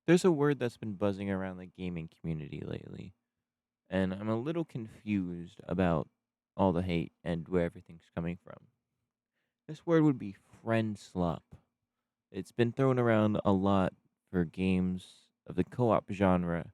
There's a word that's been buzzing around the gaming community lately, and I'm a little confused about all the hate and where everything's coming from. This word would be friend slop. It's been thrown around a lot for games of the co op genre,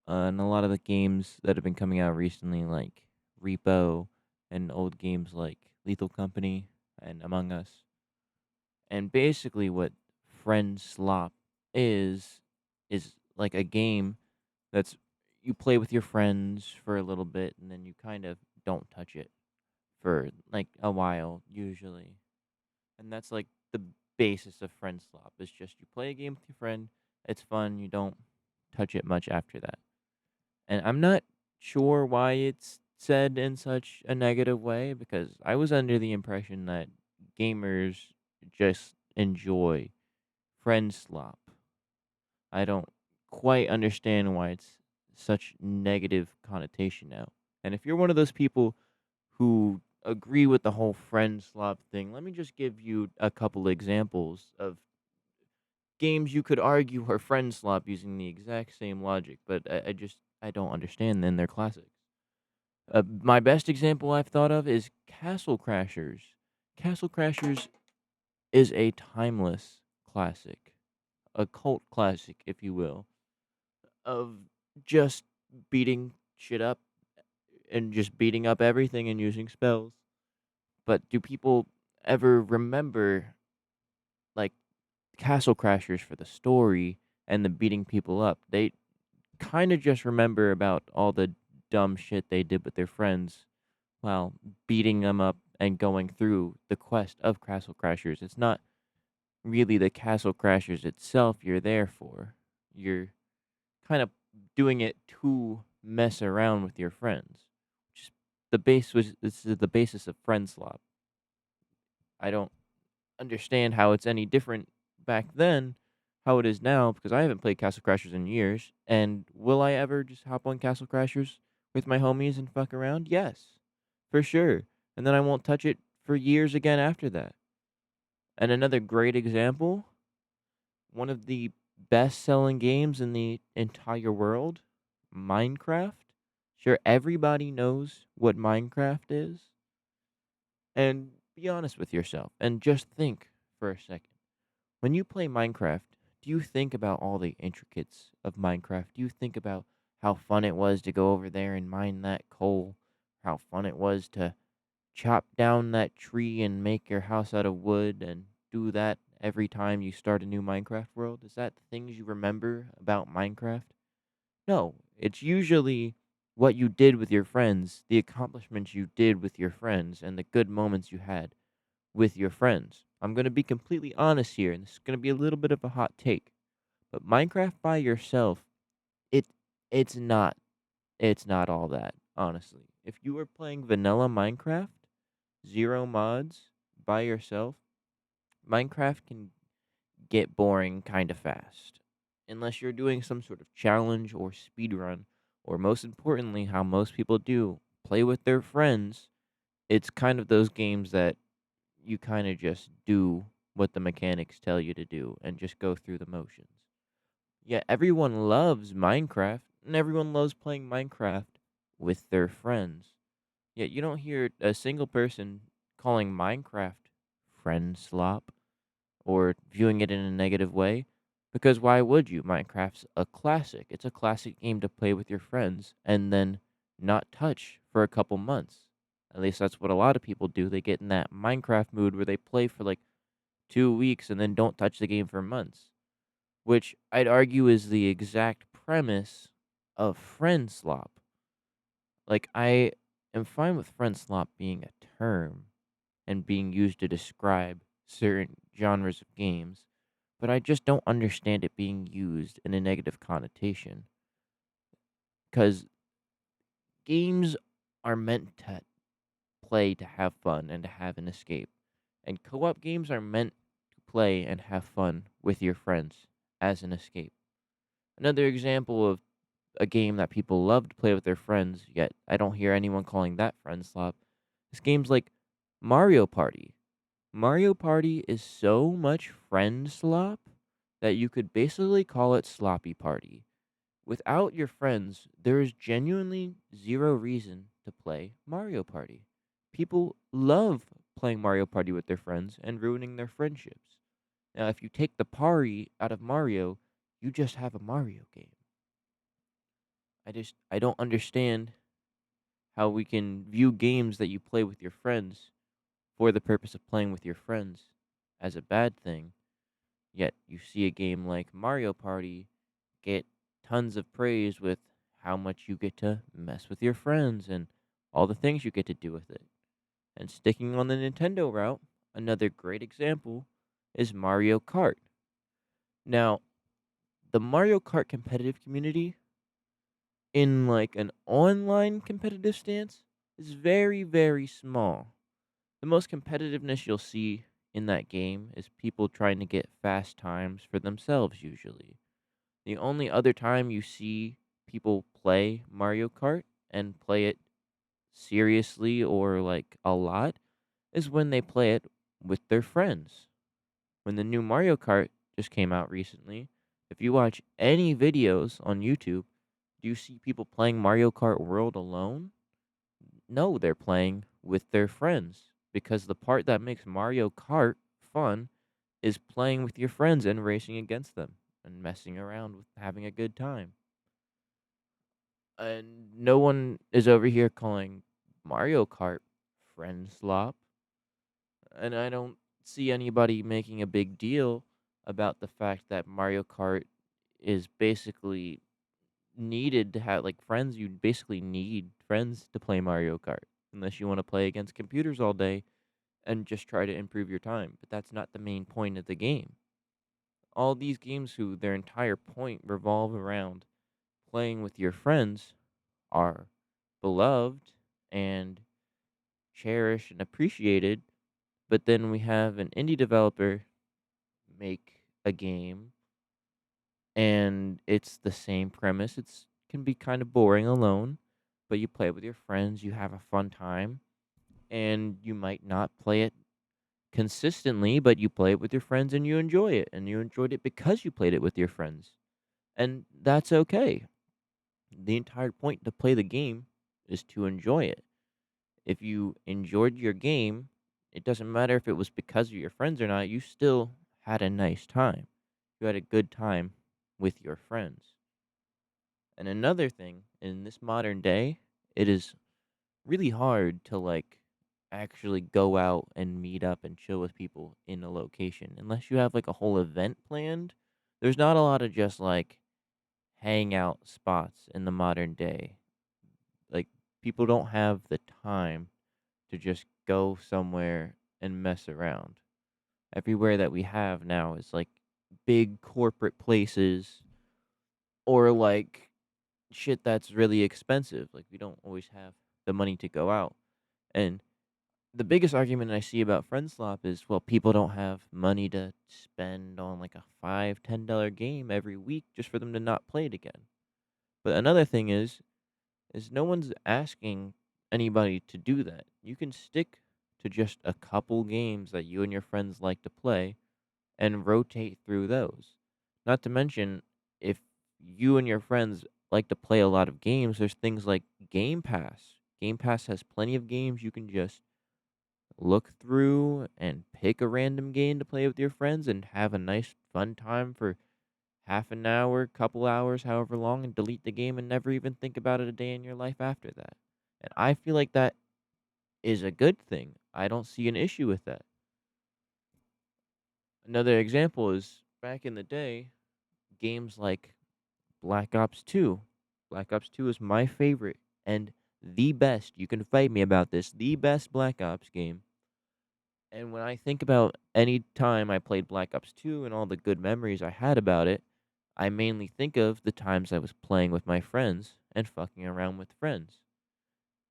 and a lot of the games that have been coming out recently, like Repo, and old games like Lethal Company and Among Us. And basically, what friend slop is is like a game that's you play with your friends for a little bit and then you kind of don't touch it for like a while usually. And that's like the basis of friend slop. It's just you play a game with your friend, it's fun, you don't touch it much after that. And I'm not sure why it's said in such a negative way because I was under the impression that gamers just enjoy friend slop. I don't quite understand why it's such negative connotation now. And if you're one of those people who agree with the whole friend slop thing, let me just give you a couple examples of games you could argue are friend slop using the exact same logic, but I don't understand then they're classics. My best example I've thought of is Castle Crashers. Castle Crashers is a timeless classic, a cult classic, if you will, of just beating shit up and just beating up everything and using spells. But do people ever remember like Castle Crashers for the story and the beating people up? They kind of just remember about all the dumb shit they did with their friends while beating them up and going through the quest of Castle Crashers. It's not really the Castle Crashers itself you're there for. You're kind of doing it to mess around with your friends. Which is the base was this is the basis of friend slop. I don't understand how it's any different back then, how it is now, because I haven't played Castle Crashers in years. And will I ever just hop on Castle Crashers with my homies and fuck around? Yes, for sure. And then I won't touch it for years again after that. And another great example, one of the best selling games in the entire world, Minecraft. Sure, everybody knows what Minecraft is. And be honest with yourself and just think for a second. When you play Minecraft, do you think about all the intricacies of Minecraft? Do you think about how fun it was to go over there and mine that coal? How fun it was to chop down that tree and make your house out of wood and do that every time you start a new Minecraft world? Is that things you remember about Minecraft? No, it's usually what you did with your friends, the accomplishments you did with your friends, and the good moments you had with your friends. I'm going to be completely honest here, and this is going to be a little bit of a hot take. But Minecraft by yourself, it it's not it's not all that, honestly. If you were playing vanilla Minecraft, zero mods by yourself, Minecraft can get boring kind of fast. Unless you're doing some sort of challenge or speed run, or most importantly, how most people do, play with their friends. It's kind of those games that you kind of just do what the mechanics tell you to do and just go through the motions. Yeah, everyone loves Minecraft and everyone loves playing Minecraft with their friends. Yet you don't hear a single person calling Minecraft friend slop or viewing it in a negative way. Because why would you? Minecraft's a classic. It's a classic game to play with your friends and then not touch for a couple months. At least that's what a lot of people do. They get in that Minecraft mood where they play for like 2 weeks and then don't touch the game for months, which I'd argue is the exact premise of friend slop. Like, I am fine with friend slop being a term and being used to describe certain genres of games, but I just don't understand it being used in a negative connotation. Because games are meant to play to have fun and to have an escape. And co op games are meant to play and have fun with your friends as an escape. Another example of a game that people love to play with their friends, yet I don't hear anyone calling that friend slop, is games like Mario Party. Mario Party is so much friend slop that you could basically call it sloppy party. Without your friends, there is genuinely zero reason to play Mario Party. People love playing Mario Party with their friends and ruining their friendships. Now, if you take the party out of Mario, you just have a Mario game. I don't understand how we can view games that you play with your friends for the purpose of playing with your friends as a bad thing. Yet you see a game like Mario Party get tons of praise with how much you get to mess with your friends and all the things you get to do with it. And sticking on the Nintendo route, another great example is Mario Kart. Now, the Mario Kart competitive community in like an online competitive stance is very, very small. The most competitiveness you'll see in that game is people trying to get fast times for themselves, usually. The only other time you see people play Mario Kart and play it seriously or like a lot is when they play it with their friends. When the new Mario Kart just came out recently, if you watch any videos on YouTube, do you see people playing Mario Kart World alone? No, they're playing with their friends because the part that makes Mario Kart fun is playing with your friends and racing against them and messing around with having a good time. And no one is over here calling Mario Kart friendslop, and I don't see anybody making a big deal about the fact that Mario Kart is basically needed to have like friends. You basically need friends to play Mario Kart unless you want to play against computers all day and just try to improve your time. But that's not the main point of the game. All these games who their entire point revolve around playing with your friends are beloved and cherished and appreciated. But then we have an indie developer make a game and it's the same premise. It's can be kind of boring alone, but you play with your friends, you have a fun time, and you might not play it consistently, but you play it with your friends and you enjoy it, and you enjoyed it because you played it with your friends. And that's okay. The entire point to play the game is to enjoy it. If you enjoyed your game, it doesn't matter if it was because of your friends or not, you still had a nice time. You had a good time with your friends. And another thing, in this modern day, it is really hard to like actually go out and meet up and chill with people in a location unless you have like a whole event planned. There's not a lot of just like hangout spots in the modern day. Like people don't have the time to just go somewhere and mess around. Everywhere that we have now is like big corporate places or like shit that's really expensive. Like we don't always have the money to go out. And the biggest argument I see about friendslop is well, people don't have money to spend on like a $5, $10 game every week just for them to not play it again. But another thing is no one's asking anybody to do that. You can stick to just a couple games that you and your friends like to play and rotate through those. Not to mention, if you and your friends like to play a lot of games, there's things like Game Pass. Game Pass has plenty of games you can just look through and pick a random game to play with your friends and have a nice fun time for half an hour, couple hours, however long, and delete the game and never even think about it a day in your life after that. And I feel like that is a good thing. I don't see an issue with that. Another example is back in the day, games like Black Ops 2. Black Ops 2 is my favorite and the best. You can fight me about this. The best Black Ops game. And when I think about any time I played Black Ops 2 and all the good memories I had about it, I mainly think of the times I was playing with my friends and fucking around with friends.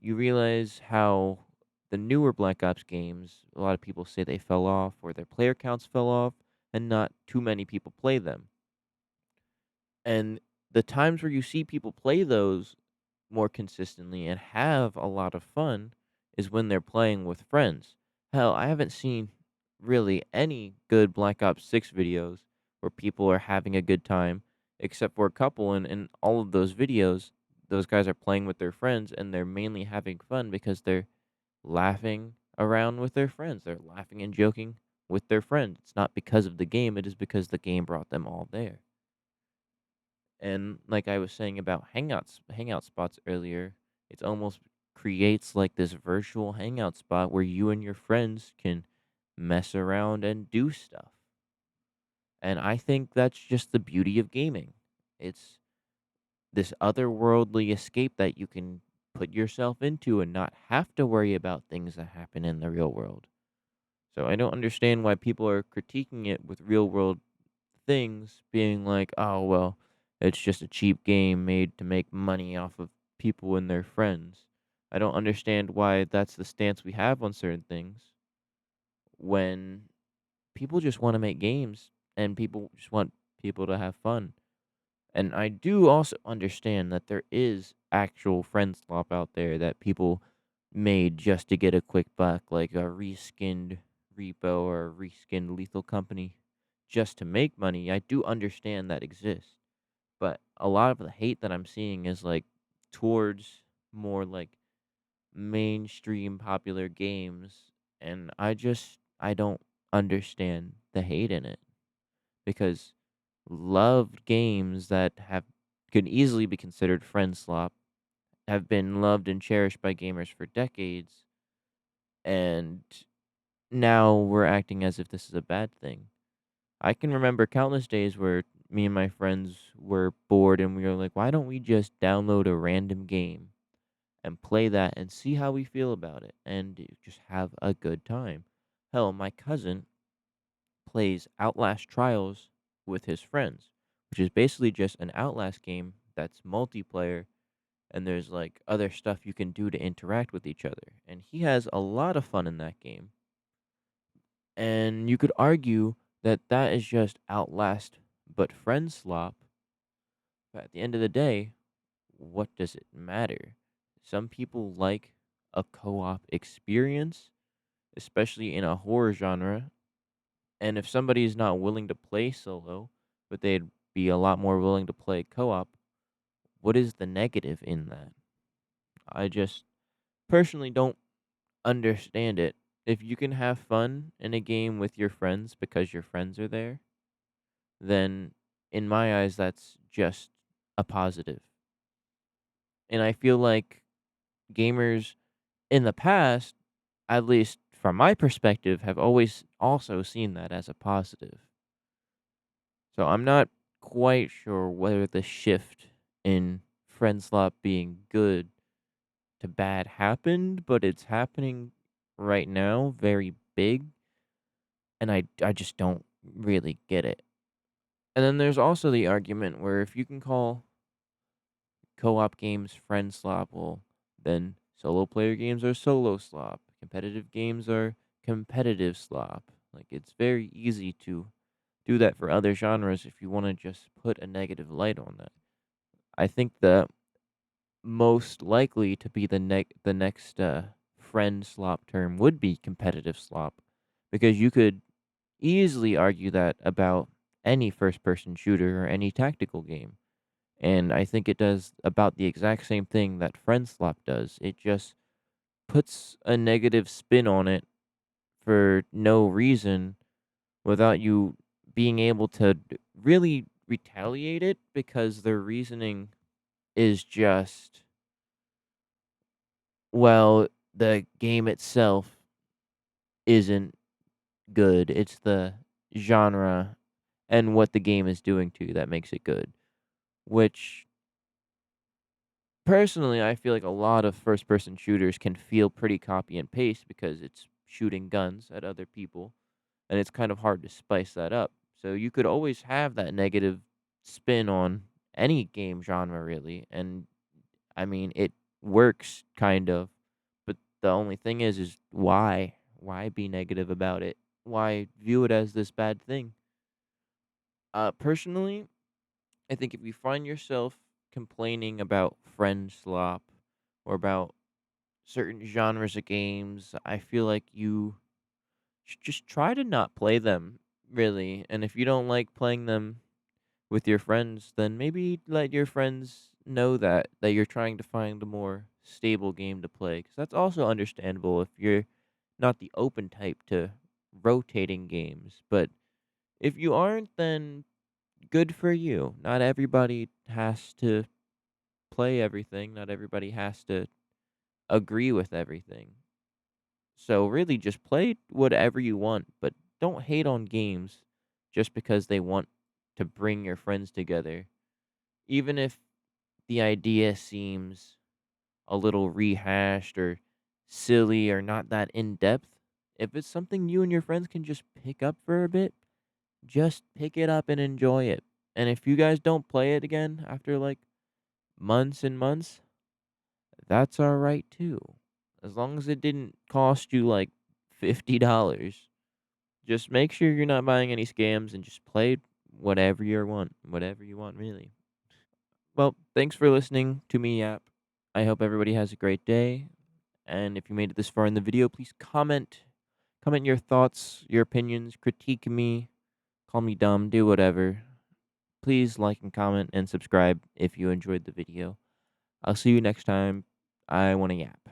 You realize how the newer Black Ops games, a lot of people say they fell off or their player counts fell off and not too many people play them. And the times where you see people play those more consistently and have a lot of fun is when they're playing with friends. Hell, I haven't seen really any good Black Ops 6 videos where people are having a good time, except for a couple. And in all of those videos, those guys are playing with their friends and they're mainly having fun because they're laughing around with their friends. They're laughing and joking with their friends. It's not because of the game, it is because the game brought them all there. And like I was saying about hangout spots earlier, it's almost creates like this virtual hangout spot where you and your friends can mess around and do stuff. And I think that's just the beauty of gaming. It's this otherworldly escape that you can put yourself into and not have to worry about things that happen in the real world. So I don't understand why people are critiquing it with real world things being like, "Oh, well, it's just a cheap game made to make money off of people and their friends." I don't understand why that's the stance we have on certain things when people just want to make games and people just want people to have fun. And I do also understand that there is actual friend slop out there that people made just to get a quick buck, like a reskinned repo or a reskinned lethal company just to make money. I do understand that exists. But a lot of the hate that I'm seeing is like towards more like mainstream popular games. And I don't understand the hate in it because loved games that have could easily be considered friend slop have been loved and cherished by gamers for decades, and now we're acting as if this is a bad thing. I can remember countless days where me and my friends were bored and we were like, why don't we just download a random game and play that and see how we feel about it and just have a good time? Hell, my cousin plays Outlast Trials with his friends, which is basically just an Outlast game that's multiplayer and there's like other stuff you can do to interact with each other. And he has a lot of fun in that game. And you could argue that that is just Outlast but friend slop. But at the end of the day, what does it matter? Some people like a co-op experience, especially in a horror genre. And if somebody is not willing to play solo, but they'd be a lot more willing to play co-op, what is the negative in that? I just personally don't understand it. If you can have fun in a game with your friends because your friends are there, then in my eyes that's just a positive. And I feel like gamers in the past, at least from my perspective, have always also seen that as a positive. So I'm not quite sure whether the shift in friendslop being good to bad happened, but it's happening right now, very big, and I just don't really get it. And then there's also the argument where if you can call co-op games friend slop, well, then solo player games are solo slop. Competitive games are competitive slop. Like it's very easy to do that for other genres if you want to just put a negative light on that. I think the most likely to be the next friend slop term would be competitive slop because you could easily argue that about any first person shooter or any tactical game. And I think it does about the exact same thing that friendslop does. It just puts a negative spin on it for no reason without you being able to really retaliate it because their reasoning is just, well, the game itself isn't good. It's the genre and what the game is doing to you that makes it good. Which personally, I feel like a lot of first person shooters can feel pretty copy and paste because it's shooting guns at other people and it's kind of hard to spice that up. So you could always have that negative spin on any game genre really, and I mean it works kind of, but the only thing is why be negative about it? Why view it as this bad thing? Personally, I think if you find yourself complaining about friend slop or about certain genres of games, I feel like you should just try to not play them really. And if you don't like playing them with your friends, then maybe let your friends know that you're trying to find a more stable game to play, because that's also understandable if you're not the open type to rotating games. But if you aren't, then good for you. Not everybody has to play everything. Not everybody has to agree with everything. So really just play whatever you want, but don't hate on games just because they want to bring your friends together. Even if the idea seems a little rehashed or silly or not that in depth, if it's something you and your friends can just pick up for a bit, just pick it up and enjoy it. And if you guys don't play it again after like months and months, that's all right too. As long as it didn't cost you like $50. Just make sure you're not buying any scams and just play whatever you want really. Well, thanks for listening to me yap. I hope everybody has a great day. And if you made it this far in the video, please comment your thoughts, your opinions, critique me, call me dumb, do whatever. Please like and comment and subscribe if you enjoyed the video. I'll see you next time. I want to yap.